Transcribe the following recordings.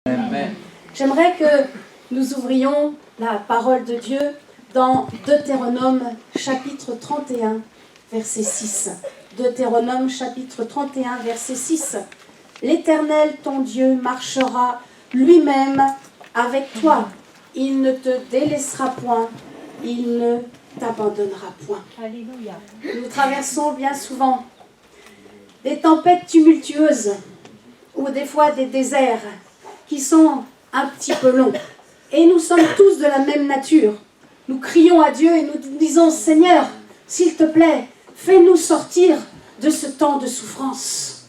Amen. J'aimerais que nous ouvrions la parole de Dieu dans Deutéronome chapitre 31, verset 6. Deutéronome chapitre 31, verset 6. L'Éternel, ton Dieu, marchera lui-même avec toi. Il ne te délaissera point, il ne t'abandonnera point. Alléluia. Nous traversons bien souvent des tempêtes tumultueuses ou des fois des déserts qui sont un petit peu longs. Et nous sommes tous de la même nature. Nous crions à Dieu et nous disons « Seigneur, s'il te plaît, fais-nous sortir de ce temps de souffrance. »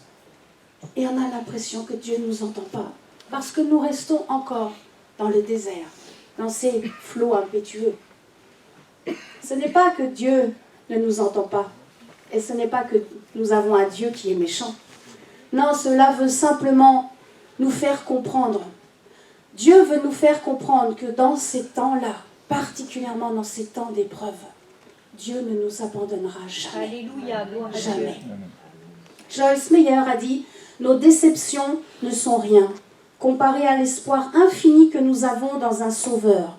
Et on a l'impression que Dieu ne nous entend pas parce que nous restons encore dans le désert, dans ces flots impétueux. Ce n'est pas que Dieu ne nous entend pas et ce n'est pas que nous avons un Dieu qui est méchant. Non, cela veut simplement nous faire comprendre. Dieu veut nous faire comprendre que dans ces temps-là, particulièrement dans ces temps d'épreuve, Dieu ne nous abandonnera jamais. Alléluia, gloire à Dieu. Jamais. Joyce Meyer a dit « Nos déceptions ne sont rien, comparées à l'espoir infini que nous avons dans un Sauveur,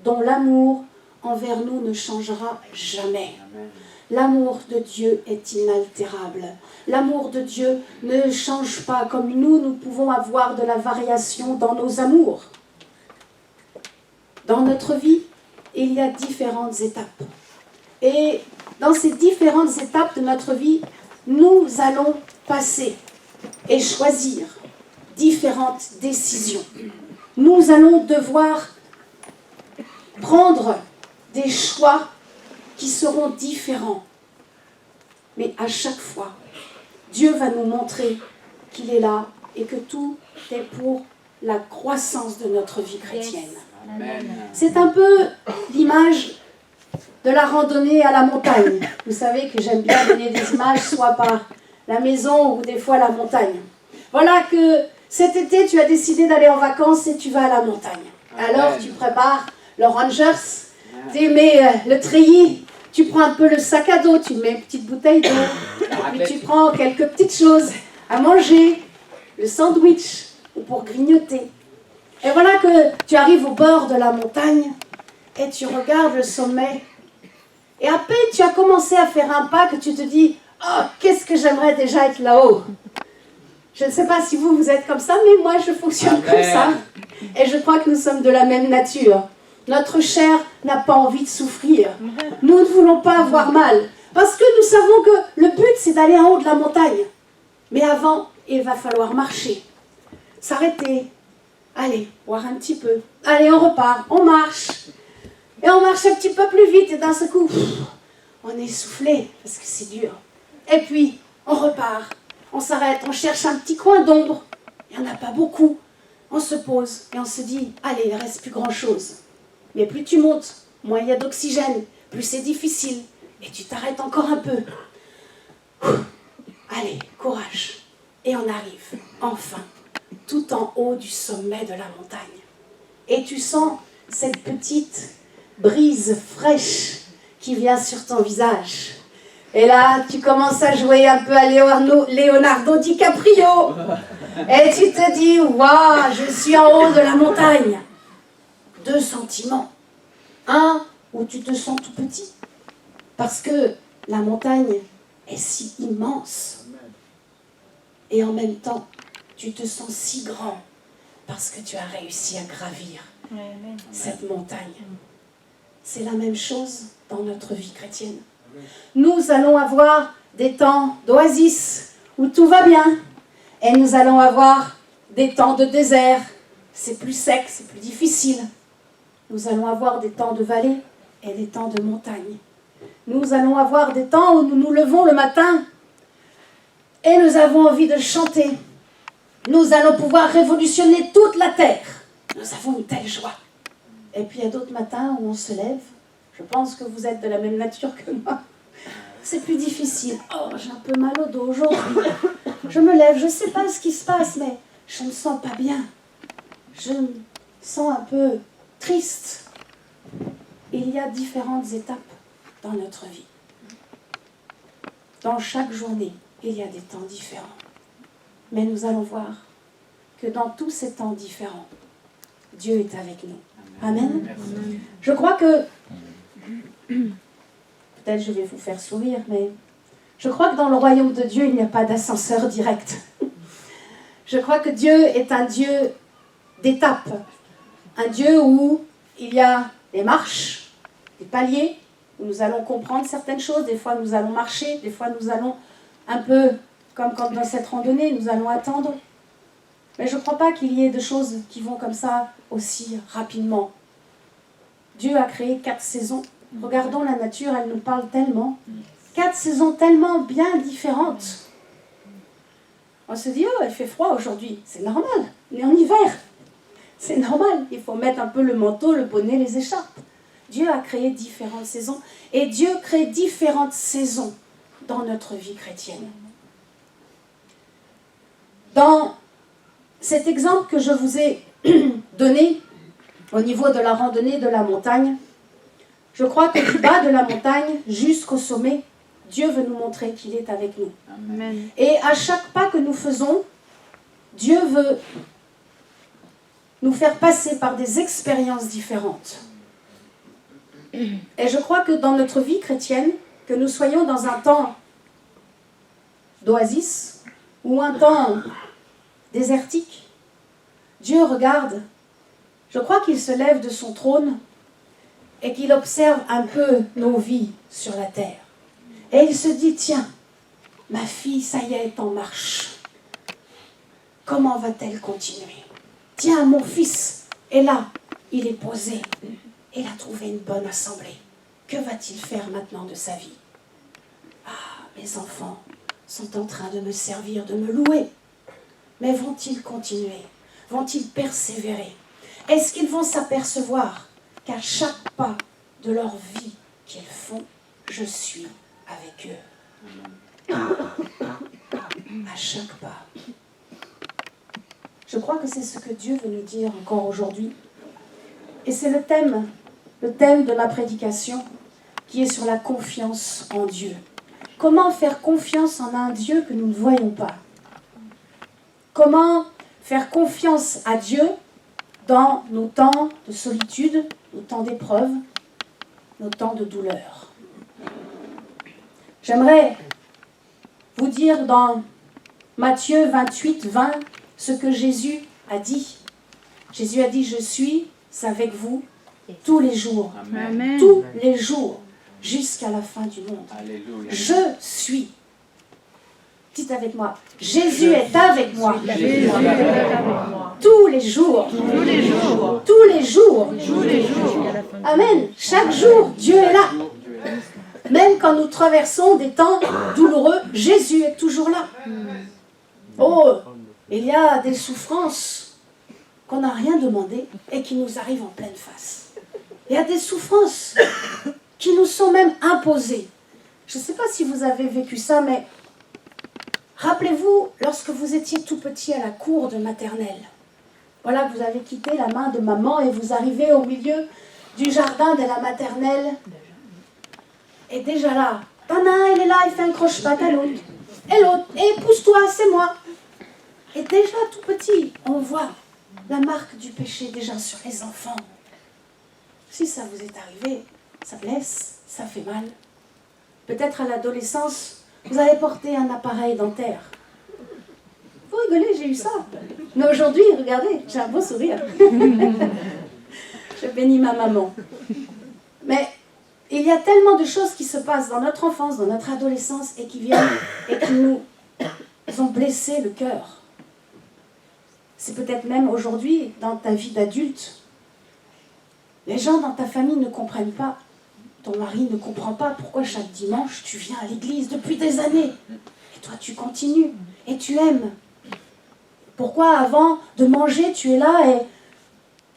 dont l'amour envers nous ne changera jamais. » L'amour de Dieu est inaltérable. L'amour de Dieu ne change pas comme nous pouvons avoir de la variation dans nos amours. Dans notre vie, il y a différentes étapes. Et dans ces différentes étapes de notre vie, nous allons passer et choisir différentes décisions. Nous allons devoir prendre des choix qui seront différents. Mais à chaque fois, Dieu va nous montrer qu'il est là et que tout est pour la croissance de notre vie chrétienne. Amen. C'est un peu l'image de la randonnée à la montagne. Vous savez que j'aime bien donner des images, soit par la maison ou des fois la montagne. Voilà que cet été, tu as décidé d'aller en vacances et tu vas à la montagne. Alors, tu prépares le Rangers, tu mets le treillis, tu prends un peu le sac à dos, tu mets une petite bouteille d'eau, puis tu prends quelques petites choses à manger, le sandwich, ou pour grignoter. Et voilà que tu arrives au bord de la montagne et tu regardes le sommet. Et à peine tu as commencé à faire un pas que tu te dis « Oh, qu'est-ce que j'aimerais déjà être là-haut !» Je ne sais pas si vous êtes comme ça, mais moi je fonctionne comme ça. Et je crois que nous sommes de la même nature. Notre chair n'a pas envie de souffrir. Nous ne voulons pas avoir mal. Parce que nous savons que le but, c'est d'aller en haut de la montagne. Mais avant, il va falloir marcher. S'arrêter. Allez, boire un petit peu. Allez, on repart, on marche. Et on marche un petit peu plus vite. Et d'un seul coup, on est essoufflé parce que c'est dur. Et puis, on repart. On s'arrête, on cherche un petit coin d'ombre. Il n'y en a pas beaucoup. On se pose et on se dit, allez, il ne reste plus grand-chose. Mais plus tu montes, moins il y a d'oxygène, plus c'est difficile. Et tu t'arrêtes encore un peu. Allez, courage. Et on arrive, enfin, tout en haut du sommet de la montagne. Et tu sens cette petite brise fraîche qui vient sur ton visage. Et là, tu commences à jouer un peu à Leonardo DiCaprio. Et tu te dis, waouh, je suis en haut de la montagne. Deux sentiments. Un, où tu te sens tout petit. Parce que la montagne est si immense. Et en même temps, tu te sens si grand. Parce que tu as réussi à gravir cette montagne. C'est la même chose dans notre vie chrétienne. Nous allons avoir des temps d'oasis où tout va bien. Et nous allons avoir des temps de désert. C'est plus sec, c'est plus difficile. Nous allons avoir des temps de vallée et des temps de montagne. Nous allons avoir des temps où nous nous levons le matin et nous avons envie de chanter. Nous allons pouvoir révolutionner toute la terre. Nous avons une telle joie. Et puis il y a d'autres matins où on se lève. Je pense que vous êtes de la même nature que moi. C'est plus difficile. Oh, j'ai un peu mal au dos aujourd'hui. Je me lève, je ne sais pas ce qui se passe, mais je ne me sens pas bien. Je me sens un peu triste. Il y a différentes étapes dans notre vie. Dans chaque journée, il y a des temps différents. Mais nous allons voir que dans tous ces temps différents, Dieu est avec nous. Amen. Amen. Je crois que, peut-être je vais vous faire sourire, mais je crois que dans le royaume de Dieu, il n'y a pas d'ascenseur direct. Je crois que Dieu est un Dieu d'étapes. Un Dieu où il y a des marches, des paliers, où nous allons comprendre certaines choses. Des fois, nous allons marcher. Des fois, nous allons un peu, comme quand dans cette randonnée, nous allons attendre. Mais je ne crois pas qu'il y ait de choses qui vont comme ça aussi rapidement. Dieu a créé 4 saisons. Regardons la nature, elle nous parle tellement. 4 saisons tellement bien différentes. On se dit, oh, il fait froid aujourd'hui. C'est normal, on est en hiver. C'est normal, il faut mettre un peu le manteau, le bonnet, les écharpes. Dieu a créé différentes saisons. Et Dieu crée différentes saisons dans notre vie chrétienne. Dans cet exemple que je vous ai donné au niveau de la randonnée de la montagne, je crois que du bas de la montagne jusqu'au sommet, Dieu veut nous montrer qu'il est avec nous. Amen. Et à chaque pas que nous faisons, Dieu veut nous faire passer par des expériences différentes. Et je crois que dans notre vie chrétienne, que nous soyons dans un temps d'oasis ou un temps désertique, Dieu regarde, je crois qu'il se lève de son trône et qu'il observe un peu nos vies sur la terre. Et il se dit, tiens, ma fille, ça y est, est en marche. Comment va-t-elle continuer? Tiens, mon fils est là, il est posé. Il a trouvé une bonne assemblée. Que va-t-il faire maintenant de sa vie? Ah, mes enfants sont en train de me servir, de me louer. Mais vont-ils continuer? Vont-ils persévérer? Est-ce qu'ils vont s'apercevoir qu'à chaque pas de leur vie qu'ils font, je suis avec eux? À chaque pas. Je crois que c'est ce que Dieu veut nous dire encore aujourd'hui. Et c'est le thème de ma prédication qui est sur la confiance en Dieu. Comment faire confiance en un Dieu que nous ne voyons pas? Comment faire confiance à Dieu dans nos temps de solitude, nos temps d'épreuve, nos temps de douleur? J'aimerais vous dire dans Matthieu 28, 20, ce que Jésus a dit. Jésus a dit, je suis avec vous tous les jours. Amen. Tous les jours, jusqu'à la fin du monde. Alléluia. Je suis. Dites avec moi, Jésus est avec moi. Jésus est avec moi. Tous les jours. Tous les jours. Tous les jours. Tous les jours. Amen. Chaque jour, Dieu est là. Même quand nous traversons des temps douloureux, Jésus est toujours là. Oh, il y a des souffrances qu'on n'a rien demandé et qui nous arrivent en pleine face. Il y a des souffrances qui nous sont même imposées. Je ne sais pas si vous avez vécu ça, mais rappelez-vous, lorsque vous étiez tout petit à la cour de maternelle, voilà, vous avez quitté la main de maman et vous arrivez au milieu du jardin de la maternelle. Et déjà là, Tana, il est là, il fait un croche-patte à l'autre. Et l'autre, et pousse-toi, c'est moi. Et déjà tout petit, on voit la marque du péché déjà sur les enfants. Si ça vous est arrivé, ça blesse, ça fait mal. Peut-être à l'adolescence, vous avez porté un appareil dentaire. Vous rigolez, j'ai eu ça. Mais aujourd'hui, regardez, j'ai un beau sourire. Je bénis ma maman. Mais il y a tellement de choses qui se passent dans notre enfance, dans notre adolescence, et qui viennent et qui nous ont blessé le cœur. C'est peut-être même aujourd'hui, dans ta vie d'adulte, les gens dans ta famille ne comprennent pas. Ton mari ne comprend pas pourquoi chaque dimanche tu viens à l'église depuis des années. Et toi tu continues et tu aimes. Pourquoi avant de manger tu es là et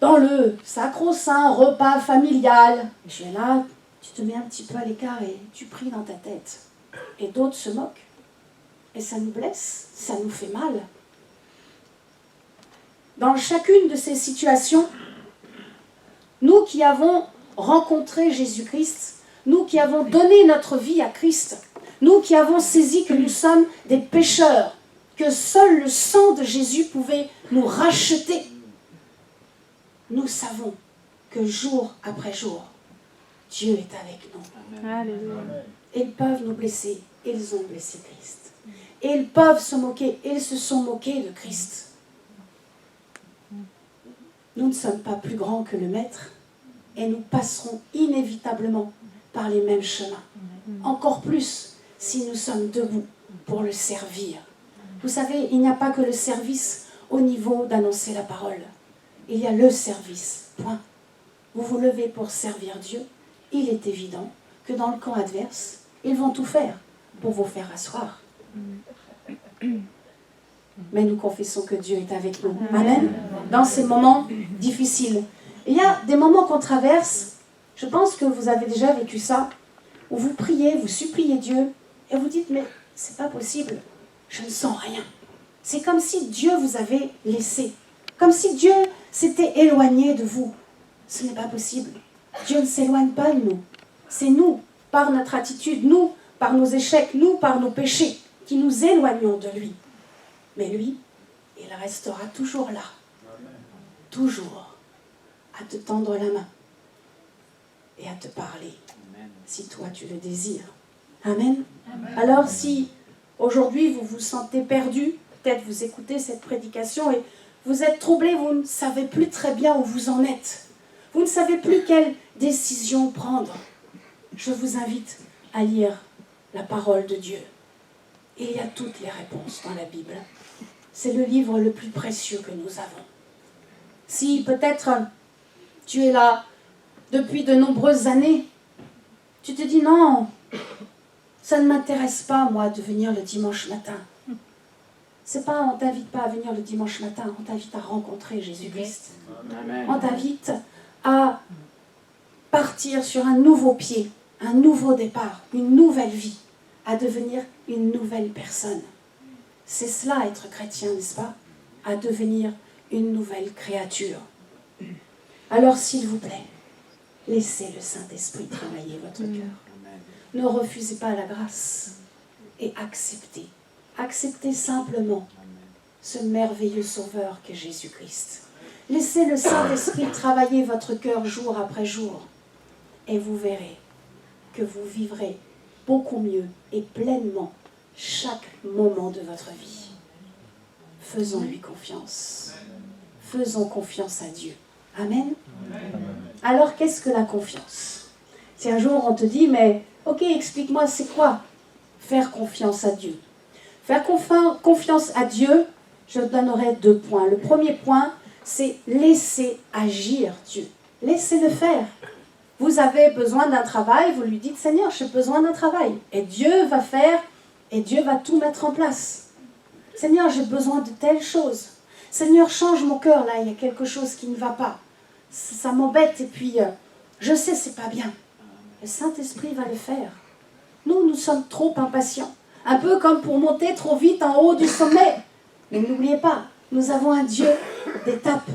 dans le sacro-saint repas familial, tu es là, tu te mets un petit peu à l'écart et tu pries dans ta tête. Et d'autres se moquent. Et ça nous blesse, ça nous fait mal. Dans chacune de ces situations, nous qui avons rencontré Jésus-Christ, nous qui avons donné notre vie à Christ, nous qui avons saisi que nous sommes des pécheurs, que seul le sang de Jésus pouvait nous racheter, nous savons que jour après jour, Dieu est avec nous. Alléluia. Ils peuvent nous blesser, ils ont blessé Christ. Et ils peuvent se moquer, ils se sont moqués de Christ. Nous ne sommes pas plus grands que le Maître et nous passerons inévitablement par les mêmes chemins. Encore plus si nous sommes debout pour le servir. Vous savez, il n'y a pas que le service au niveau d'annoncer la parole. Il y a le service, point. Vous vous levez pour servir Dieu, il est évident que dans le camp adverse, ils vont tout faire pour vous faire asseoir. Mais nous confessons que Dieu est avec nous. Amen. Dans ces moments difficiles. Il y a des moments qu'on traverse, je pense que vous avez déjà vécu ça, où vous priez, vous suppliez Dieu, et vous dites, mais c'est pas possible, je ne sens rien. C'est comme si Dieu vous avait laissé, comme si Dieu s'était éloigné de vous. Ce n'est pas possible. Dieu ne s'éloigne pas de nous. C'est nous, par notre attitude, nous, par nos échecs, nous, par nos péchés, qui nous éloignons de lui. Mais lui, il restera toujours là, toujours, à te tendre la main et à te parler, si toi tu le désires. Amen. Alors si aujourd'hui vous vous sentez perdu, peut-être vous écoutez cette prédication et vous êtes troublé, vous ne savez plus très bien où vous en êtes. Vous ne savez plus quelle décision prendre. Je vous invite à lire la parole de Dieu. Il y a toutes les réponses dans la Bible. C'est le livre le plus précieux que nous avons. Si peut-être tu es là depuis de nombreuses années, tu te dis non, ça ne m'intéresse pas moi de venir le dimanche matin. C'est pas, on t'invite pas à venir le dimanche matin, on t'invite à rencontrer Jésus-Christ. On t'invite à partir sur un nouveau pied, un nouveau départ, une nouvelle vie, à devenir une nouvelle personne. C'est cela être chrétien, n'est-ce pas? À devenir une nouvelle créature. Alors s'il vous plaît, laissez le Saint-Esprit travailler votre cœur. Ne refusez pas la grâce et acceptez. Acceptez simplement ce merveilleux Sauveur qu'est Jésus-Christ. Laissez le Saint-Esprit travailler votre cœur jour après jour et vous verrez que vous vivrez beaucoup mieux et pleinement chaque moment de votre vie. Faisons-lui confiance. Faisons confiance à Dieu. Amen. Alors, qu'est-ce que la confiance? Si un jour on te dit, mais ok, explique-moi, c'est quoi faire confiance à Dieu? Faire confiance à Dieu, je donnerai 2 points. Le premier point, c'est laisser agir Dieu. Laissez-le faire. Vous avez besoin d'un travail, vous lui dites, Seigneur, j'ai besoin d'un travail. Et Dieu va faire, et Dieu va tout mettre en place. Seigneur, j'ai besoin de telle chose. Seigneur, change mon cœur, là, il y a quelque chose qui ne va pas. Ça m'embête, et puis, je sais, c'est pas bien. Le Saint-Esprit va le faire. Nous sommes trop impatients. Un peu comme pour monter trop vite en haut du sommet. Mais n'oubliez pas, nous avons un Dieu d'étapes,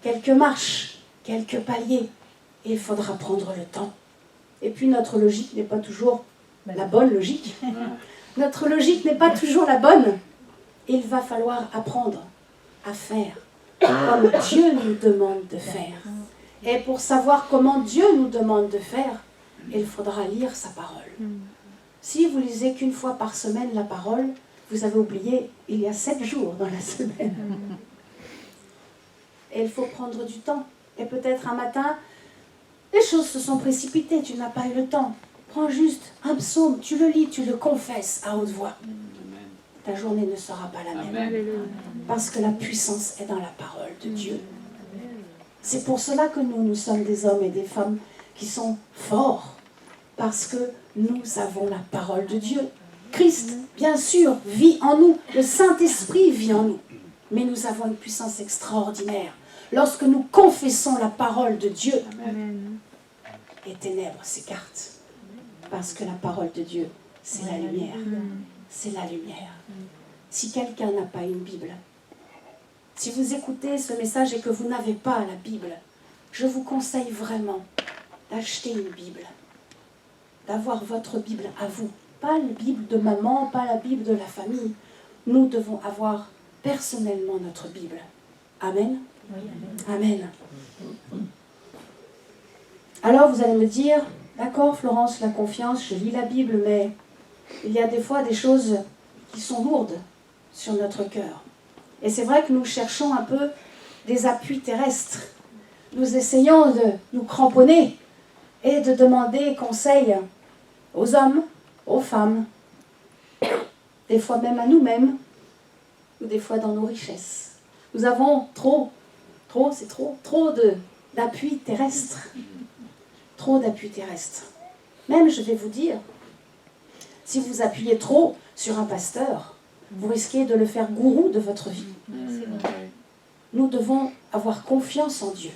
quelques marches, quelques paliers. Et il faudra prendre le temps. Et puis notre logique n'est pas toujours la bonne logique. Notre logique n'est pas toujours la bonne. Il va falloir apprendre à faire comme Dieu nous demande de faire. Et pour savoir comment Dieu nous demande de faire, il faudra lire sa parole. Si vous lisez qu'une fois par semaine la parole, vous avez oublié, il y a 7 jours dans la semaine. Et il faut prendre du temps. Et peut-être un matin, les choses se sont précipitées, tu n'as pas eu le temps. Prends juste un psaume, tu le lis, tu le confesses à haute voix. Ta journée ne sera pas la même. Amen. Parce que la puissance est dans la parole de Dieu. C'est pour cela que nous sommes des hommes et des femmes qui sont forts. Parce que nous avons la parole de Dieu. Christ, bien sûr, vit en nous. Le Saint-Esprit vit en nous. Mais nous avons une puissance extraordinaire. Lorsque nous confessons la parole de Dieu, Amen. les ténèbres s'écartent. Parce que la parole de Dieu, c'est la lumière. C'est la lumière. Si quelqu'un n'a pas une Bible, si vous écoutez ce message et que vous n'avez pas la Bible, je vous conseille vraiment d'acheter une Bible, d'avoir votre Bible à vous. Pas la Bible de maman, pas la Bible de la famille. nous devons avoir personnellement notre Bible. Amen. Oui, amen. Amen. Alors vous allez me dire, d'accord Florence, la confiance, je lis la Bible, mais il y a des fois des choses qui sont lourdes sur notre cœur. Et c'est vrai que nous cherchons un peu des appuis terrestres. Nous essayons de nous cramponner et de demander conseil aux hommes, aux femmes, des fois même à nous-mêmes, ou des fois dans nos richesses. Nous avons trop d'appui terrestre. Trop d'appui terrestre. Même, je vais vous dire, si vous appuyez trop sur un pasteur, vous risquez de le faire gourou de votre vie. Nous devons avoir confiance en Dieu.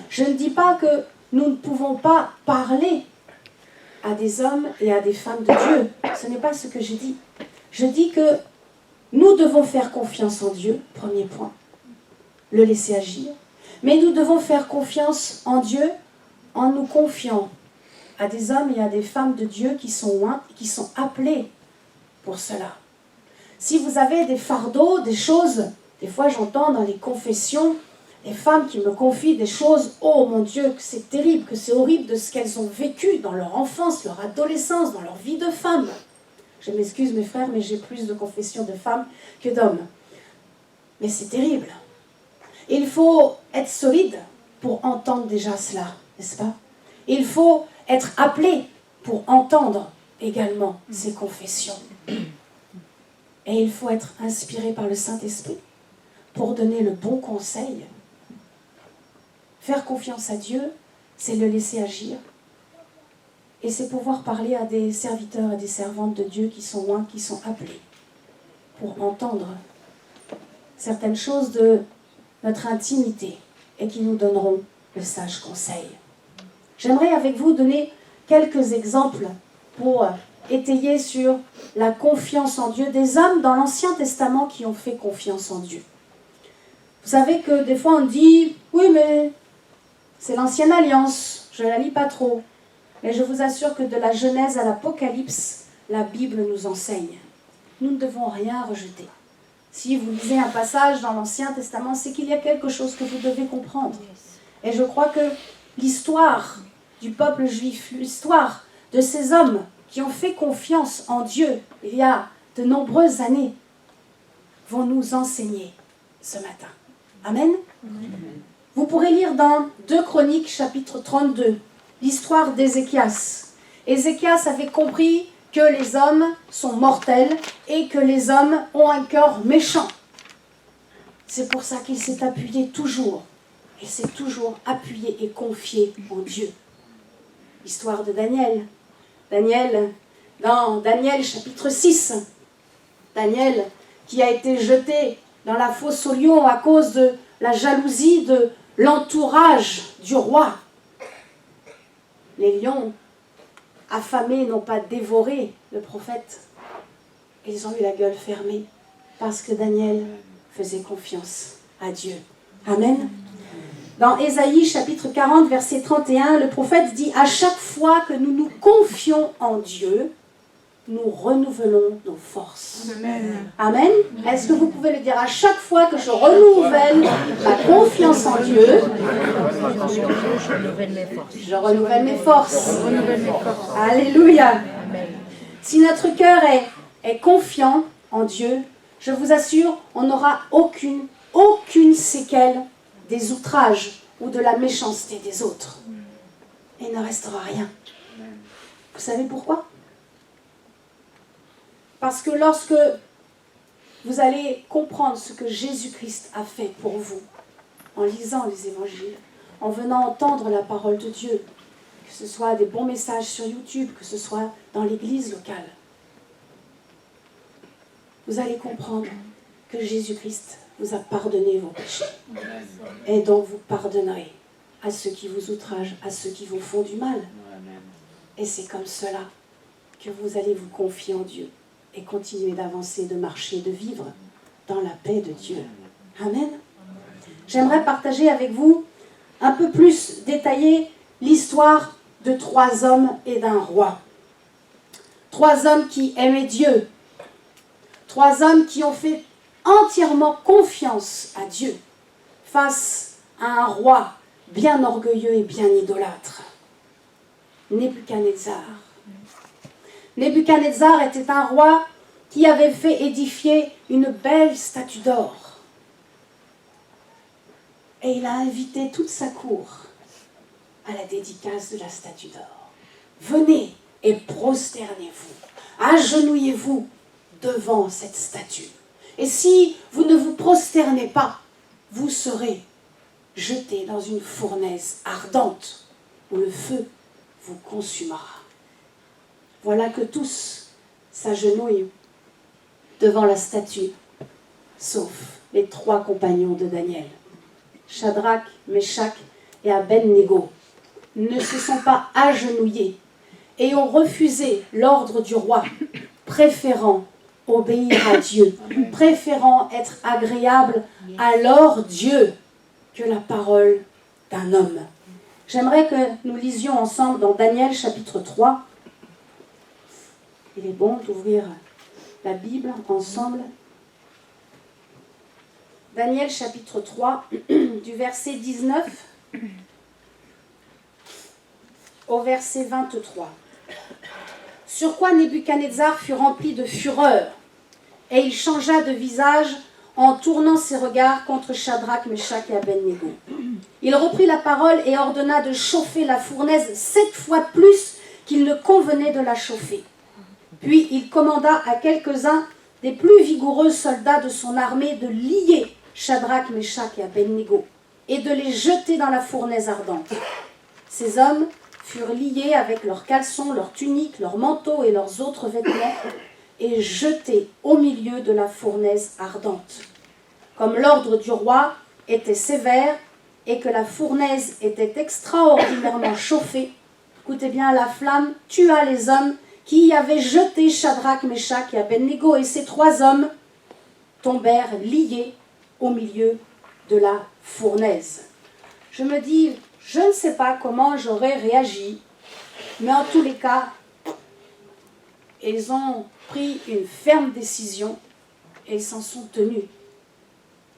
Je ne dis pas que nous ne pouvons pas parler à des hommes et à des femmes de Dieu. Ce n'est pas ce que je dis. Je dis que nous devons faire confiance en Dieu, premier point, le laisser agir. Mais nous devons faire confiance en Dieu en nous confiant à des hommes et à des femmes de Dieu qui sont appelés pour cela. Si vous avez des fardeaux, des choses, des fois j'entends dans les confessions des femmes qui me confient des choses, oh mon Dieu, que c'est terrible, que c'est horrible de ce qu'elles ont vécu dans leur enfance, leur adolescence, dans leur vie de femme. Je m'excuse mes frères, mais j'ai plus de confessions de femmes que d'hommes. Mais c'est terrible. Il faut être solide pour entendre déjà cela, n'est-ce pas? Il faut être appelé pour entendre également ces confessions. Et il faut être inspiré par le Saint-Esprit pour donner le bon conseil. Faire confiance à Dieu, c'est le laisser agir. Et c'est pouvoir parler à des serviteurs et des servantes de Dieu qui sont loin, qui sont appelés pour entendre certaines choses de notre intimité et qui nous donneront le sage conseil. J'aimerais avec vous donner quelques exemples pour étayer sur la confiance en Dieu des hommes dans l'Ancien Testament qui ont fait confiance en Dieu. Vous savez que des fois on dit « Oui, mais c'est l'Ancienne Alliance, je ne la lis pas trop. » Mais je vous assure que de la Genèse à l'Apocalypse, la Bible nous enseigne. Nous ne devons rien rejeter. Si vous lisez un passage dans l'Ancien Testament, c'est qu'il y a quelque chose que vous devez comprendre. Et je crois que l'histoire du peuple juif, l'histoire de ces hommes qui ont fait confiance en Dieu il y a de nombreuses années, vont nous enseigner ce matin. Amen. Vous pourrez lire dans 2 Chroniques, chapitre 32, l'histoire d'Ézéchias. Ézéchias avait compris que les hommes sont mortels et que les hommes ont un cœur méchant. C'est pour ça qu'il s'est appuyé toujours. Il s'est toujours appuyé et confié en Dieu. Histoire de Daniel. Dans Daniel chapitre 6. Daniel qui a été jeté dans la fosse aux lions à cause de la jalousie de l'entourage du roi. Les lions, affamés, n'ont pas dévoré le prophète. Ils ont eu la gueule fermée parce que Daniel faisait confiance à Dieu. Amen. Dans Ésaïe chapitre 40, verset 31, le prophète dit « À chaque fois que nous nous confions en Dieu, nous renouvelons nos forces. » Amen. Amen. Est-ce que vous pouvez le dire? À chaque fois que je renouvelle ma confiance en Dieu, je renouvelle mes forces. Alléluia. Si notre cœur est confiant en Dieu, je vous assure, on n'aura aucune séquelle des outrages ou de la méchanceté des autres. Et il ne restera rien. Vous savez pourquoi? Parce que lorsque vous allez comprendre ce que Jésus-Christ a fait pour vous, en lisant les évangiles, en venant entendre la parole de Dieu, que ce soit des bons messages sur YouTube, que ce soit dans l'église locale, vous allez comprendre que Jésus-Christ vous a pardonné vos péchés. Et donc vous pardonnerez à ceux qui vous outragent, à ceux qui vous font du mal. Et c'est comme cela que vous allez vous confier en Dieu et continuer d'avancer, de marcher, de vivre dans la paix de Dieu. Amen. J'aimerais partager avec vous un peu plus détaillé l'histoire de 3 hommes et d'un roi. 3 hommes qui aimaient Dieu. 3 hommes qui ont fait entièrement confiance à Dieu face à un roi bien orgueilleux et bien idolâtre. Nebuchadnezzar. Nebuchadnezzar était un roi qui avait fait édifier une belle statue d'or. Et il a invité toute sa cour à la dédicace de la statue d'or. Venez et prosternez-vous, agenouillez-vous devant cette statue. Et si vous ne vous prosternez pas, vous serez jetés dans une fournaise ardente où le feu vous consumera. Voilà que tous s'agenouillent devant la statue, sauf les 3 compagnons de Daniel. Shadrach, Meshach et Abednego ne se sont pas agenouillés et ont refusé l'ordre du roi, préférant obéir à Dieu, préférant être agréable à leur Dieu que la parole d'un homme. J'aimerais que nous lisions ensemble dans Daniel chapitre 3. Il est bon d'ouvrir la Bible ensemble. Daniel chapitre 3, du verset 19 au verset 23. Sur quoi Nebuchadnezzar fut rempli de fureur, et il changea de visage en tournant ses regards contre Shadrach, Meshach et Abednego. Il reprit la parole et ordonna de chauffer la fournaise 7 fois plus qu'il ne convenait de la chauffer. Puis il commanda à quelques-uns des plus vigoureux soldats de son armée de lier Shadrach, Meshach et Abednego et de les jeter dans la fournaise ardente. Ces hommes furent liés avec leurs caleçons, leurs tuniques, leurs manteaux et leurs autres vêtements et jetés au milieu de la fournaise ardente. Comme l'ordre du roi était sévère et que la fournaise était extraordinairement chauffée, écoutez bien, la flamme tua les hommes qui y avaient jeté Shadrach, Meshach et Abednego, et ces 3 hommes tombèrent liés au milieu de la fournaise. Je me dis, je ne sais pas comment j'aurais réagi, mais en tous les cas, ils ont pris une ferme décision et ils s'en sont tenus.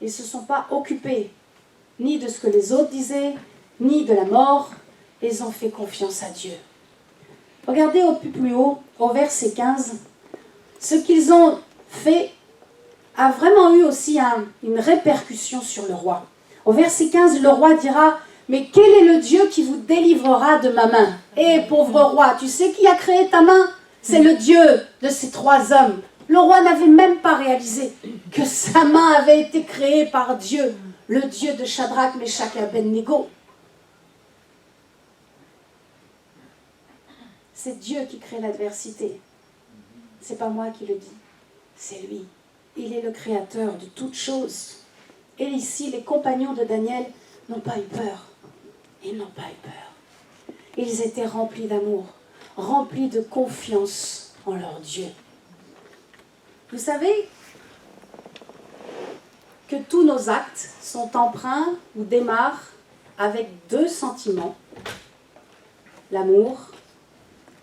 Ils ne se sont pas occupés ni de ce que les autres disaient, ni de la mort. Ils ont fait confiance à Dieu. Regardez au plus haut, au verset 15. Ce qu'ils ont fait a vraiment eu aussi une répercussion sur le roi. Au verset 15, le roi dira « Mais quel est le Dieu qui vous délivrera de ma main ?» Eh, pauvre roi, tu sais qui a créé ta main? C'est le Dieu de ces 3 hommes. Le roi n'avait même pas réalisé que sa main avait été créée par Dieu, le Dieu de Shadrach, Meshach et Abednego. C'est Dieu qui crée l'adversité. C'est pas moi qui le dis, c'est lui. Il est le créateur de toutes choses. Et ici, les compagnons de Daniel n'ont pas eu peur. Ils n'ont pas eu peur. Ils étaient remplis d'amour, remplis de confiance en leur Dieu. Vous savez que tous nos actes sont empreints ou démarrent avec 2 sentiments, l'amour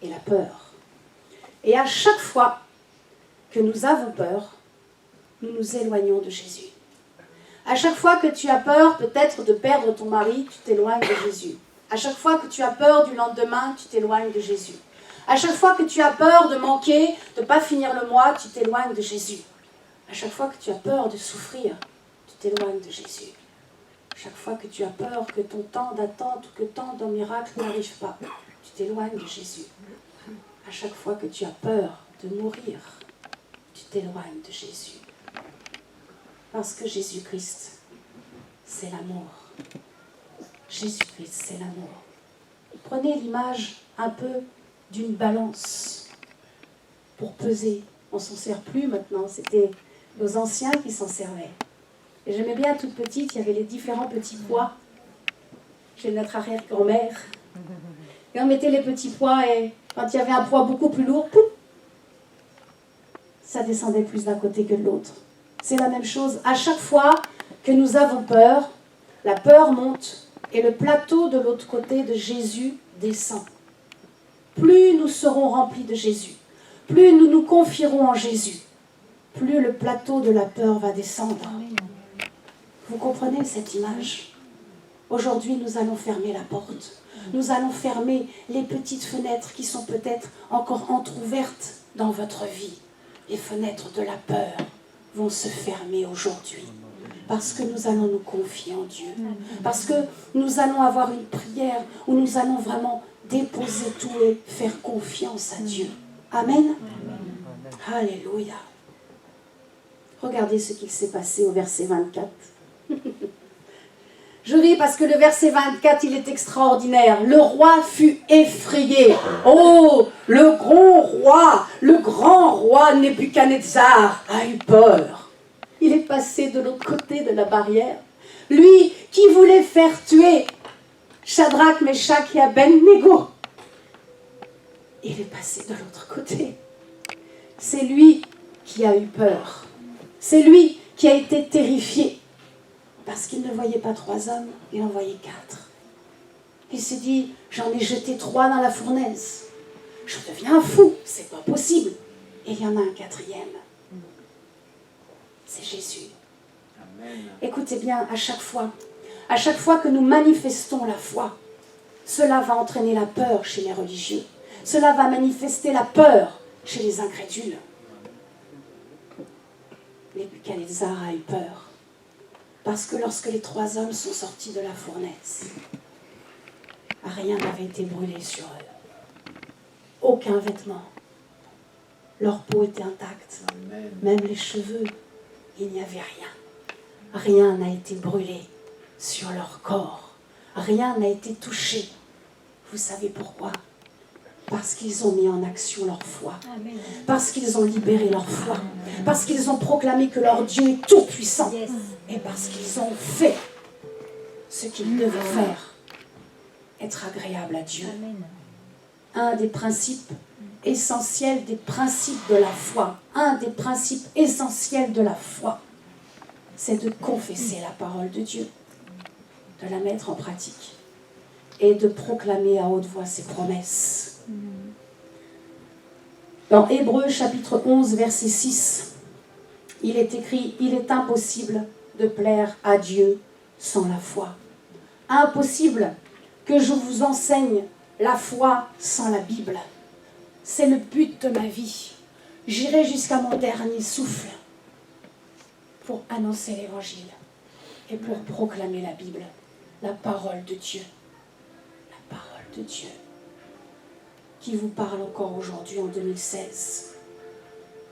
et la peur. Et à chaque fois que nous avons peur, nous nous éloignons de Jésus. À chaque fois que tu as peur peut-être de perdre ton mari, tu t'éloignes de Jésus. À chaque fois que tu as peur du lendemain, tu t'éloignes de Jésus. À chaque fois que tu as peur de manquer, de ne pas finir le mois, tu t'éloignes de Jésus. À chaque fois que tu as peur de souffrir, tu t'éloignes de Jésus. Chaque fois que tu as peur que ton temps d'attente ou que tant d'un miracle n'arrive pas, tu t'éloignes de Jésus. À chaque fois que tu as peur de mourir, tu t'éloignes de Jésus. Parce que Jésus-Christ, c'est l'amour. Jésus-Christ, c'est l'amour. Prenez l'image un peu d'une balance pour peser. On ne s'en sert plus maintenant, c'était nos anciens qui s'en servaient. Et j'aimais bien, toute petite, il y avait les différents petits poids chez notre arrière-grand-mère. Et on mettait les petits poids et quand il y avait un poids beaucoup plus lourd, pouf, ça descendait plus d'un côté que de l'autre. C'est la même chose. À chaque fois que nous avons peur, la peur monte et le plateau de l'autre côté de Jésus descend. Plus nous serons remplis de Jésus, plus nous nous confierons en Jésus, plus le plateau de la peur va descendre. Vous comprenez cette image? Aujourd'hui, nous allons fermer la porte. Nous allons fermer les petites fenêtres qui sont peut-être encore entrouvertes dans votre vie. Les fenêtres de la peur vont se fermer aujourd'hui. Parce que nous allons nous confier en Dieu. Parce que nous allons avoir une prière où nous allons vraiment déposer tout et faire confiance à Dieu. Amen. Alléluia. Regardez ce qu'il s'est passé au verset 24. Je ris parce que le verset 24, il est extraordinaire. Le roi fut effrayé. Oh, le grand roi Nebuchadnezzar a eu peur. Il est passé de l'autre côté de la barrière. Lui qui voulait faire tuer Shadrach, Meshach et Abednego. Il est passé de l'autre côté. C'est lui qui a eu peur. C'est lui qui a été terrifié. Parce qu'il ne voyait pas 3 hommes, il en voyait 4. Il s'est dit, j'en ai jeté 3 dans la fournaise. Je deviens fou, c'est pas possible. Et il y en a un 4e. C'est Jésus. Amen. Écoutez bien, à chaque fois que nous manifestons la foi, cela va entraîner la peur chez les religieux. Cela va manifester la peur chez les incrédules. Nebuchadnezzar a eu peur. Parce que lorsque les 3 hommes sont sortis de la fournaise, rien n'avait été brûlé sur eux. Aucun vêtement. Leur peau était intacte. Amen. Même les cheveux, il n'y avait rien. Rien n'a été brûlé sur leur corps. Rien n'a été touché. Vous savez pourquoi? Parce qu'ils ont mis en action leur foi. Amen. Parce qu'ils ont libéré leur foi. Amen. Parce qu'ils ont proclamé que leur Dieu est tout puissant. Yes. Et parce qu'ils ont fait ce qu'ils devaient faire, être agréable à Dieu. Amen. Un des principes essentiels des principes de la foi, un des principes essentiels de la foi, c'est de confesser la parole de Dieu, de la mettre en pratique et de proclamer à haute voix ses promesses. Dans Hébreux chapitre 11, verset 6, il est écrit « Il est impossible de plaire à Dieu sans la foi. Impossible que je vous enseigne la foi sans la Bible. C'est le but de ma vie. J'irai jusqu'à mon dernier souffle pour annoncer l'Évangile et pour proclamer la Bible, la parole de Dieu. La parole de Dieu qui vous parle encore aujourd'hui en 2016.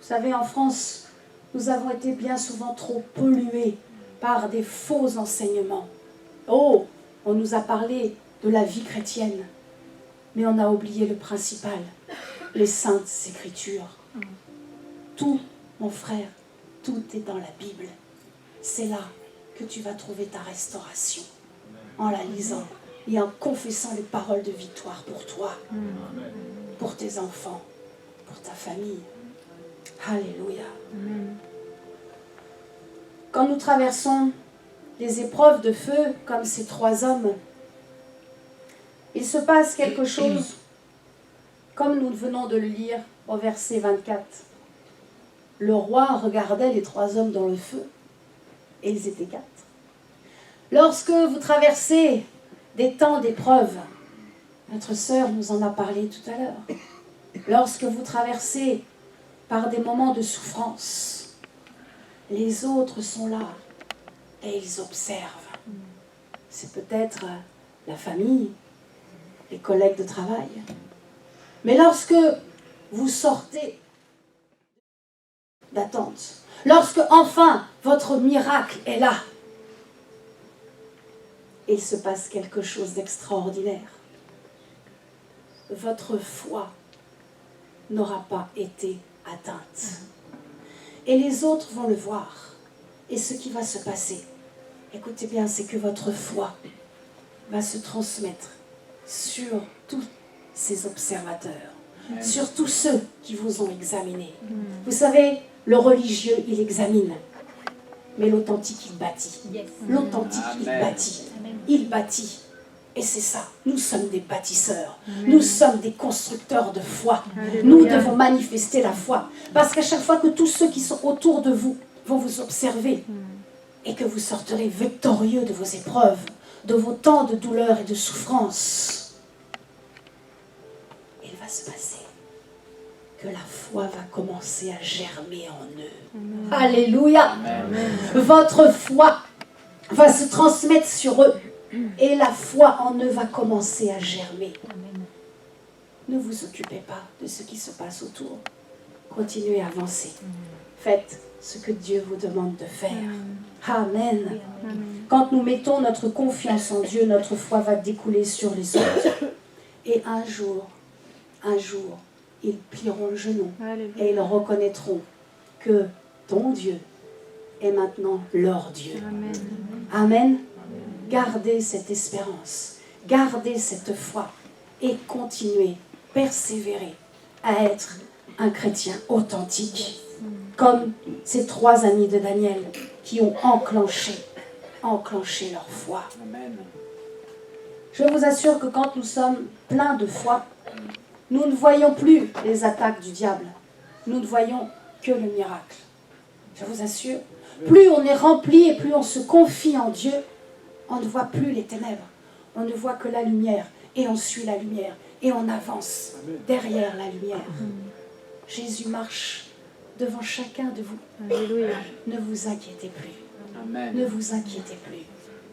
Vous savez, en France, nous avons été bien souvent trop pollués par des faux enseignements. Oh, on nous a parlé de la vie chrétienne, mais on a oublié le principal, les saintes écritures. Tout, mon frère, tout est dans la Bible. C'est là que tu vas trouver ta restauration, en la lisant et en confessant les paroles de victoire pour toi, pour tes enfants, pour ta famille. Alléluia. Quand nous traversons les épreuves de feu, comme ces 3 hommes, il se passe quelque chose, comme nous venons de le lire au verset 24. Le roi regardait les 3 hommes dans le feu, et ils étaient 4. Lorsque vous traversez des temps d'épreuve, notre sœur nous en a parlé tout à l'heure, lorsque vous traversez par des moments de souffrance, les autres sont là et ils observent. C'est peut-être la famille, les collègues de travail. Mais lorsque vous sortez d'attente, lorsque enfin votre miracle est là, il se passe quelque chose d'extraordinaire. Votre foi n'aura pas été atteinte. Et les autres vont le voir. Et ce qui va se passer, écoutez bien, c'est que votre foi va se transmettre sur tous ces observateurs, sur tous ceux qui vous ont examiné. Vous savez, le religieux, il examine, mais l'authentique, il bâtit. L'authentique, il bâtit. Il bâtit. Et c'est ça, nous sommes des bâtisseurs, Amen. nous sommes des constructeurs de foi. Alléluia. Nous devons manifester la foi. Parce qu'à chaque fois que tous ceux qui sont autour de vous vont vous observer et que vous sortirez victorieux de vos épreuves, de vos temps de douleur et de souffrance, il va se passer que la foi va commencer à germer en eux. Amen. Alléluia. Amen. Votre foi va se transmettre sur eux et la foi en eux va commencer à germer. Ne vous occupez pas de ce qui se passe autour. Continuez à avancer. Faites ce que Dieu vous demande de faire. Amen. Amen. Quand nous mettons notre confiance en Dieu, notre foi va découler sur les autres. Et un jour, ils plieront le genou Alléluia. et ils reconnaîtront que ton Dieu est maintenant leur Dieu. Amen. Amen. Gardez cette espérance, gardez cette foi et continuez, persévérez à être un chrétien authentique, comme ces 3 amis de Daniel qui ont enclenché leur foi. Amen. Je vous assure que quand nous sommes pleins de foi, nous ne voyons plus les attaques du diable, nous ne voyons que le miracle. Je vous assure, plus on est rempli et plus on se confie en Dieu, on ne voit plus les ténèbres, on ne voit que la lumière et on suit la lumière et on avance derrière la lumière. Jésus marche devant chacun de vous. Alléluia. Ne vous inquiétez plus. Amen. Ne vous inquiétez plus.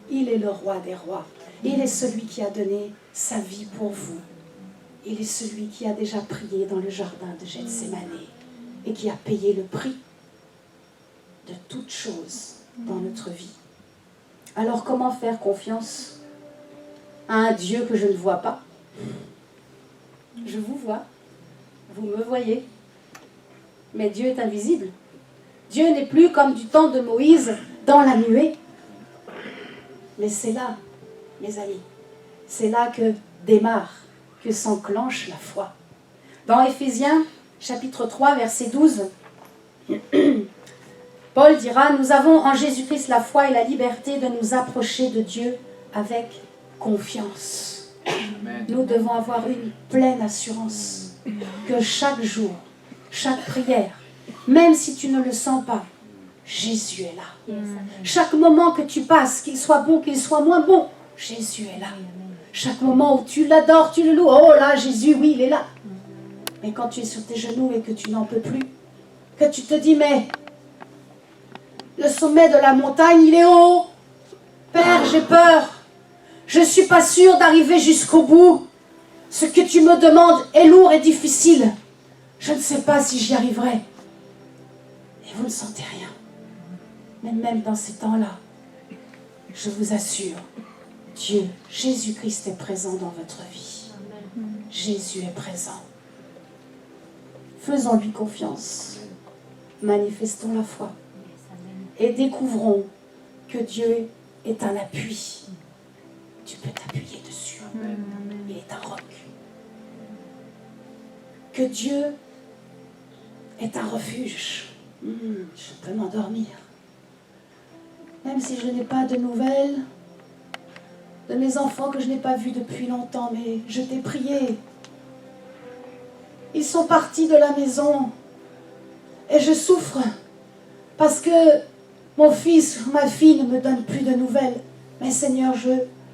Il est le roi des rois. Il est celui qui a donné sa vie pour vous. Il est celui qui a déjà prié dans le jardin de Gethsémane et qui a payé le prix de toutes choses dans notre vie. Alors comment faire confiance à un Dieu que je ne vois pas? Je vous vois, vous me voyez, mais Dieu est invisible. Dieu n'est plus comme du temps de Moïse dans la nuée. Mais c'est là, mes amis, c'est là que s'enclenche la foi. Dans Éphésiens, chapitre 3, verset 12, Paul dira, « Nous avons en Jésus-Christ la foi et la liberté de nous approcher de Dieu avec confiance. » Amen. Nous devons avoir une pleine assurance que chaque jour, chaque prière, même si tu ne le sens pas, Jésus est là. Chaque moment que tu passes, qu'il soit bon, qu'il soit moins bon, Jésus est là. Chaque moment où tu l'adores, tu le loues, oh là, Jésus, oui, il est là. Mais quand tu es sur tes genoux et que tu n'en peux plus, que tu te dis, mais le sommet de la montagne, il est haut. Père, j'ai peur. Je ne suis pas sûre d'arriver jusqu'au bout. Ce que tu me demandes est lourd et difficile. Je ne sais pas si j'y arriverai. Et vous ne sentez rien. Mais même dans ces temps-là, je vous assure, Dieu, Jésus-Christ est présent dans votre vie. Jésus est présent. Faisons-lui confiance. Manifestons la foi. Et découvrons que Dieu est un appui. Tu peux t'appuyer dessus. Il est un roc. Que Dieu est un refuge. Je peux m'endormir. Même si je n'ai pas de nouvelles de mes enfants que je n'ai pas vus depuis longtemps, mais je t'ai prié. Ils sont partis de la maison et je souffre parce que mon fils ou ma fille ne me donne plus de nouvelles. Mais Seigneur, je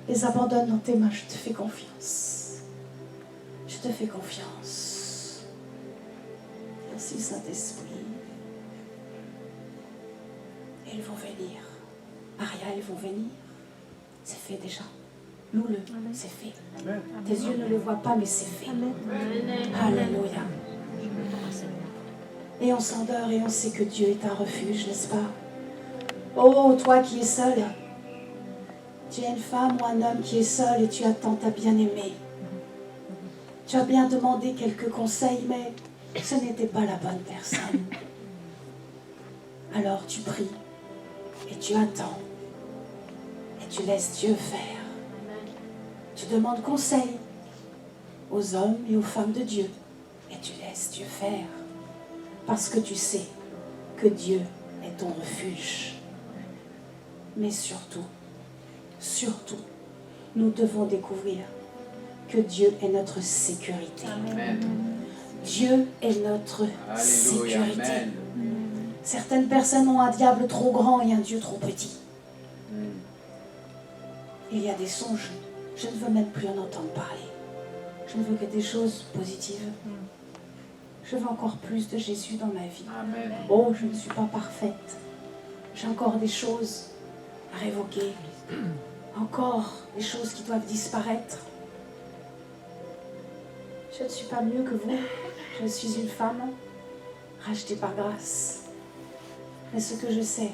les abandonne dans tes mains. Je te fais confiance. Je te fais confiance. Merci Saint-Esprit. Ils vont venir. Maria, ils vont venir. C'est fait déjà. Loue-le. C'est fait. Amen. Tes yeux ne le voient pas, mais c'est fait. Amen. Alléluia. Et on s'endort et on sait que Dieu est un refuge, n'est-ce pas? Oh, toi qui es seul, tu es une femme ou un homme qui est seul et tu attends ta bien-aimée. Tu as bien demandé quelques conseils, mais ce n'était pas la bonne personne. Alors tu pries et tu attends et tu laisses Dieu faire. Tu demandes conseil aux hommes et aux femmes de Dieu et tu laisses Dieu faire. Parce que tu sais que Dieu est ton refuge. Mais surtout, nous devons découvrir que Dieu est notre sécurité. Amen. Dieu est notre Alléluia. sécurité. Amen. Certaines personnes ont un diable trop grand et un Dieu trop petit. Il y a des songes, je ne veux même plus en entendre parler. Je ne veux que des choses positives. Je veux encore plus de Jésus dans ma vie. Amen. Oh, je ne suis pas parfaite. J'ai encore des choses à révoquer. Encore des choses qui doivent disparaître. Je ne suis pas mieux que vous. Je suis une femme rachetée par grâce. Mais ce que je sais,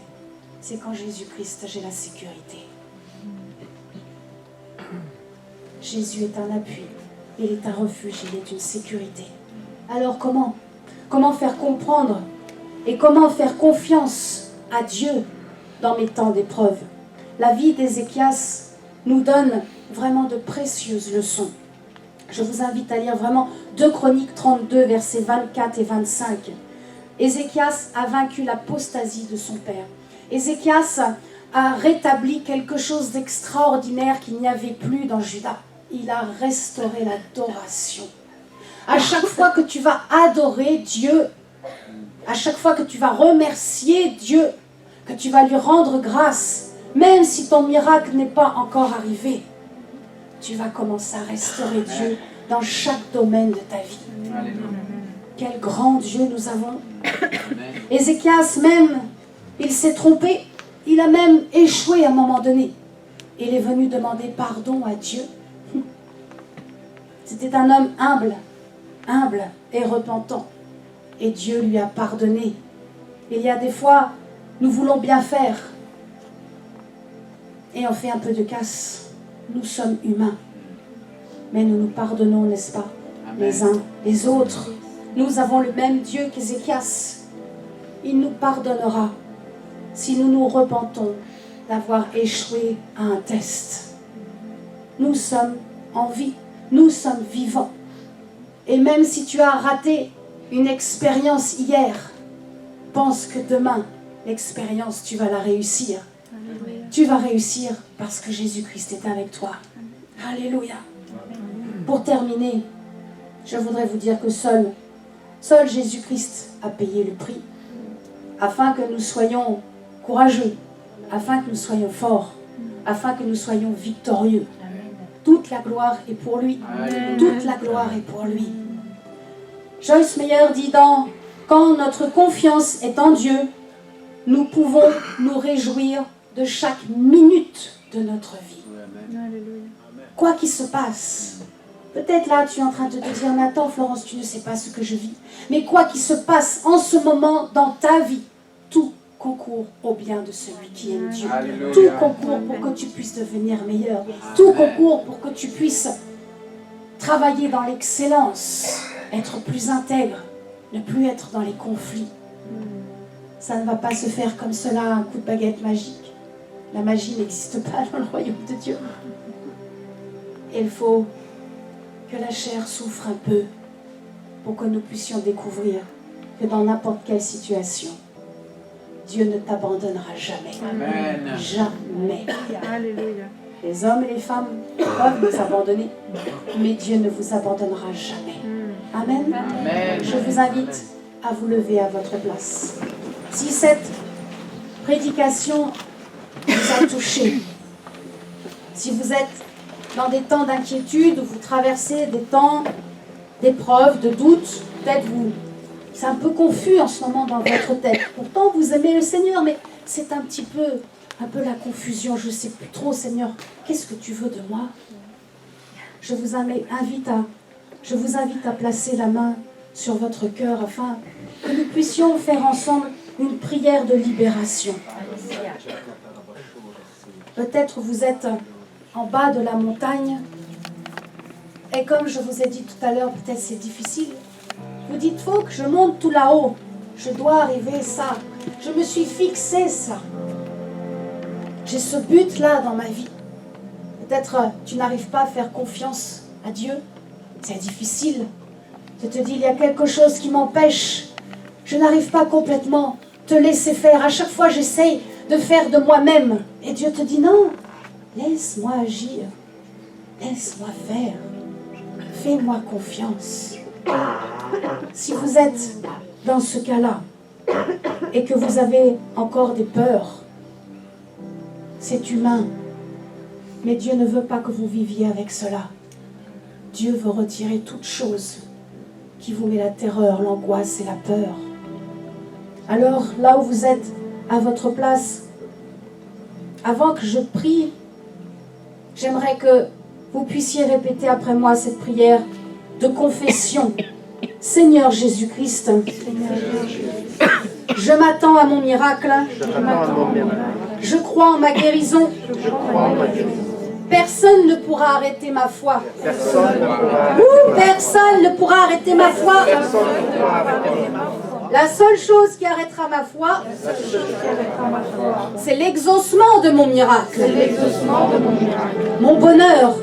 c'est qu'en Jésus-Christ, j'ai la sécurité. Jésus est un appui, il est un refuge, il est une sécurité. Alors comment faire comprendre et comment faire confiance à Dieu dans mes temps d'épreuve? La vie d'Ézéchias nous donne vraiment de précieuses leçons. Je vous invite à lire vraiment 2 Chroniques 32, versets 24 et 25. Ézéchias a vaincu l'apostasie de son père. Ézéchias a rétabli quelque chose d'extraordinaire qu'il n'y avait plus dans Juda. Il a restauré l'adoration. À chaque fois que tu vas adorer Dieu, à chaque fois que tu vas remercier Dieu, que tu vas lui rendre grâce, même si ton miracle n'est pas encore arrivé, tu vas commencer à restaurer Dieu dans chaque domaine de ta vie. Alléluia. Quel grand Dieu nous avons. Amen. Ézéchias même, il s'est trompé, il a même échoué à un moment donné. Il est venu demander pardon à Dieu. C'était un homme humble et repentant. Et Dieu lui a pardonné. Il y a des fois, nous voulons bien faire. Et on fait un peu de casse. Nous sommes humains. Mais nous nous pardonnons, n'est-ce pas? Amen. Les uns les autres. Nous avons le même Dieu qu'Ézéchias. Il nous pardonnera si nous nous repentons d'avoir échoué à un test. Nous sommes en vie. Nous sommes vivants. Et même si tu as raté une expérience hier, pense que demain, l'expérience, tu vas la réussir. Alléluia. Tu vas réussir parce que Jésus-Christ est avec toi. Alléluia. Pour terminer, je voudrais vous dire que seul Jésus-Christ a payé le prix afin que nous soyons courageux, afin que nous soyons forts, afin que nous soyons victorieux. Toute la gloire est pour lui. Alléluia. Toute la gloire est pour lui. Joyce Meyer dit quand notre confiance est en Dieu, nous pouvons nous réjouir de chaque minute de notre vie. Amen. Alléluia. Quoi qu'il se passe, peut-être là tu es en train de te dire, mais attends Florence, tu ne sais pas ce que je vis. Mais quoi qu'il se passe en ce moment dans ta vie, tout concourt au bien de celui qui aime Dieu. Alléluia. Tout concourt pour que tu puisses devenir meilleur. Tout concourt pour que tu puisses travailler dans l'excellence, être plus intègre, ne plus être dans les conflits. Ça ne va pas se faire comme cela, un coup de baguette magique. La magie n'existe pas dans le royaume de Dieu. Il faut que la chair souffre un peu pour que nous puissions découvrir que dans n'importe quelle situation, Dieu ne t'abandonnera jamais. Amen. Jamais. Alléluia. Les hommes et les femmes peuvent nous abandonner, mais Dieu ne vous abandonnera jamais. Amen. Amen. Je vous invite à vous lever à votre place. Si cette prédication vous a touché, si vous êtes dans des temps d'inquiétude, où vous traversez des temps d'épreuve, de doute, peut-être c'est un peu confus en ce moment dans votre tête. Pourtant, vous aimez le Seigneur, mais c'est un peu la confusion. Je ne sais plus trop, Seigneur, qu'est-ce que tu veux de moi? Je vous invite à placer la main sur votre cœur afin que nous puissions faire ensemble une prière de libération. Peut-être vous êtes en bas de la montagne et comme je vous ai dit tout à l'heure, peut-être c'est difficile. Vous dites, faut que je monte tout là-haut. Je dois arriver ça. Je me suis fixé ça. J'ai ce but-là dans ma vie. Peut-être tu n'arrives pas à faire confiance à Dieu. C'est difficile. Tu te dis, il y a quelque chose qui m'empêche. Je n'arrive pas complètement te laisser faire. À chaque fois, j'essaye de faire de moi-même. Et Dieu te dit, non, laisse-moi agir. Laisse-moi faire. Fais-moi confiance. Si vous êtes dans ce cas-là et que vous avez encore des peurs, c'est humain. Mais Dieu ne veut pas que vous viviez avec cela. Dieu veut retirer toute chose qui vous met la terreur, l'angoisse et la peur. Alors, là où vous êtes, à votre place, avant que je prie, j'aimerais que vous puissiez répéter après moi cette prière de confession. Seigneur Jésus-Christ, je m'attends à mon miracle. Je crois en ma guérison. Personne ne pourra arrêter ma foi. Personne ne pourra arrêter ma foi. La seule chose qui arrêtera ma foi, c'est l'exaucement de mon miracle. Mon bonheur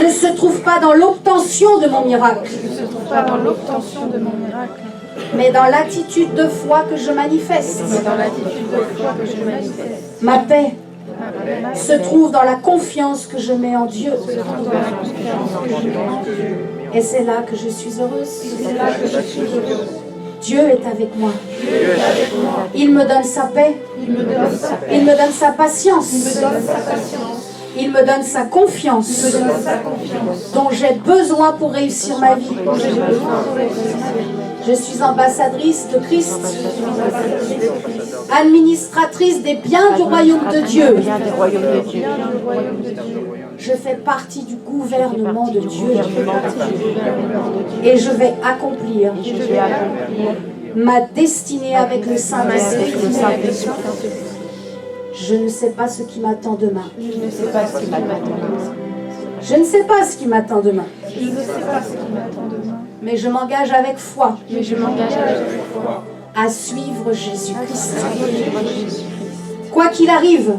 ne se trouve pas dans l'obtention de mon miracle, mais dans l'attitude de foi que je manifeste. Ma paix se trouve dans la confiance que je mets en Dieu. Et c'est là que je suis heureuse. Dieu est avec moi. Il me donne sa paix. Il me donne sa patience. Il me donne sa confiance dont j'ai besoin pour réussir ma vie. Je suis ambassadrice de Christ, administratrice des biens du royaume de Dieu. Je fais partie du gouvernement de Dieu et je vais accomplir ma destinée avec le Saint-Esprit. Je ne sais pas ce qui m'attend demain. Je ne sais pas ce qui m'attend demain. Mais je m'engage avec foi à suivre Jésus-Christ. Quoi qu'il arrive,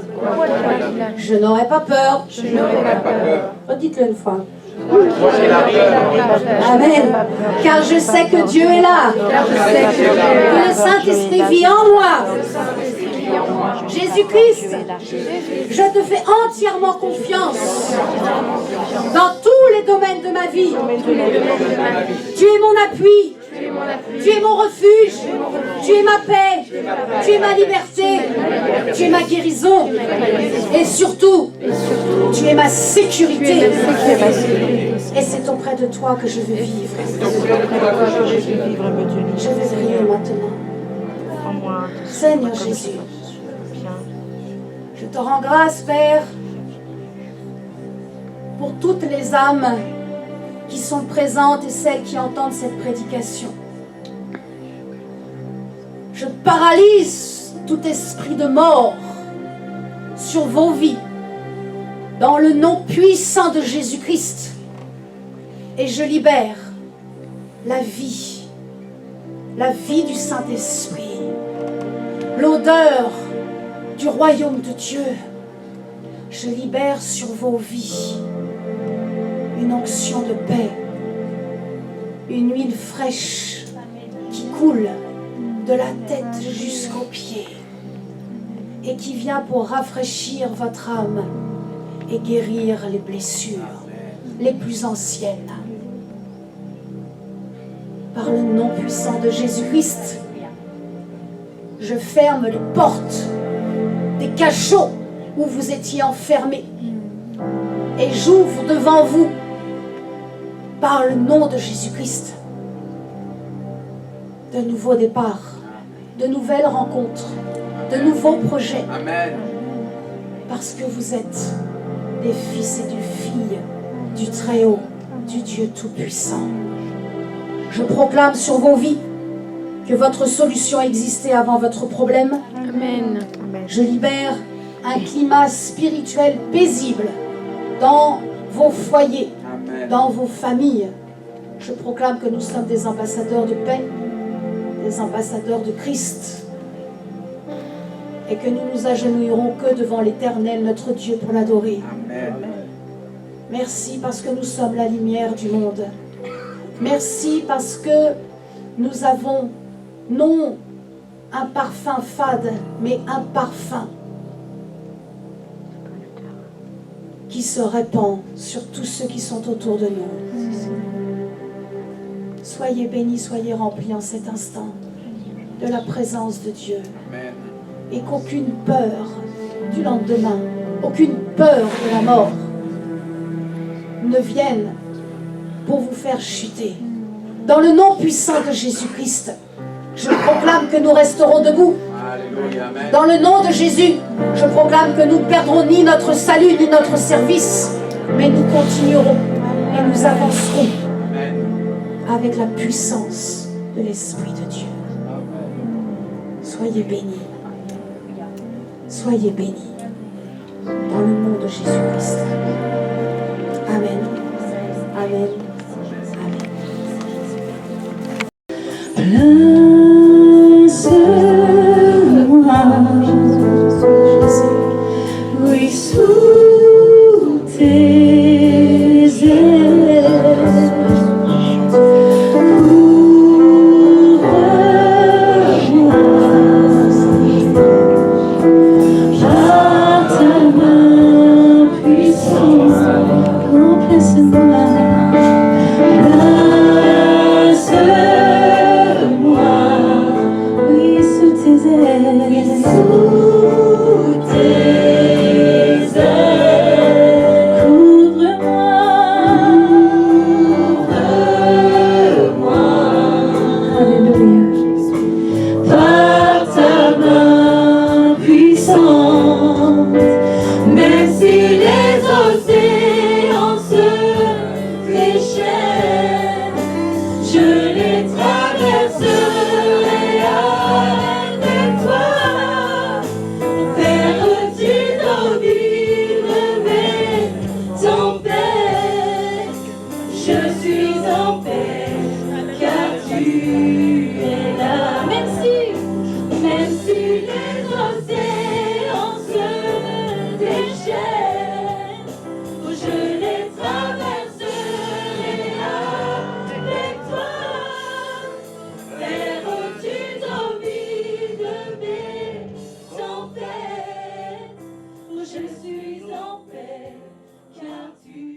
je n'aurai pas peur. Redites-le une fois. Amen. Car je sais que Dieu est là. Que le Saint-Esprit vit en moi. Jésus-Christ, je te fais entièrement confiance dans tous les domaines de ma vie. Tu es mon appui. Tu es mon refuge. Tu es ma paix. Tu es ma liberté. Tu es ma guérison. Et surtout, tu es ma sécurité. Et c'est auprès de toi que je veux vivre. Je vais prier maintenant. Seigneur Jésus, je te rends grâce, Père, pour toutes les âmes qui sont présentes et celles qui entendent cette prédication. Je paralyse tout esprit de mort sur vos vies, dans le nom puissant de Jésus-Christ. Et je libère la vie du Saint-Esprit, l'odeur du royaume de Dieu. Je libère sur vos vies une onction de paix, une huile fraîche qui coule de la tête jusqu'aux pieds et qui vient pour rafraîchir votre âme et guérir les blessures les plus anciennes. Par le nom puissant de Jésus-Christ, je ferme les portes des cachots où vous étiez enfermés et j'ouvre devant vous, par le nom de Jésus-Christ, de nouveaux départs, de nouvelles rencontres, de nouveaux projets. Amen. Parce que vous êtes des fils et des filles du Très-Haut, du Dieu Tout-Puissant. Je proclame sur vos vies que votre solution existait avant votre problème. Amen. Je libère un climat spirituel paisible dans vos foyers, Amen. dans vos familles. Je proclame que nous sommes des ambassadeurs de paix, des ambassadeurs de Christ, et que nous nous agenouillerons que devant l'Éternel, notre Dieu, pour l'adorer. Amen. Merci parce que nous sommes la lumière du monde. Merci parce que nous avons non un parfum fade, mais un parfum qui se répand sur tous ceux qui sont autour de nous. Soyez bénis, soyez remplis en cet instant de la présence de Dieu. Amen. Et qu'aucune peur du lendemain, aucune peur de la mort ne vienne pour vous faire chuter. Dans le nom puissant de Jésus-Christ, je proclame que nous resterons debout. Alléluia. Amen. Dans le nom de Jésus, je proclame que nous ne perdrons ni notre salut ni notre service, mais nous continuerons et nous avancerons Amen. avec la puissance de l'Esprit de Dieu. Soyez bénis. Soyez bénis. Dans le nom de Jésus-Christ. Amen. Amen. Place-moi, oui, sous tes ailes. Couvre-moi par ta main puissante. Remplace-moi. Je suis en paix, car tu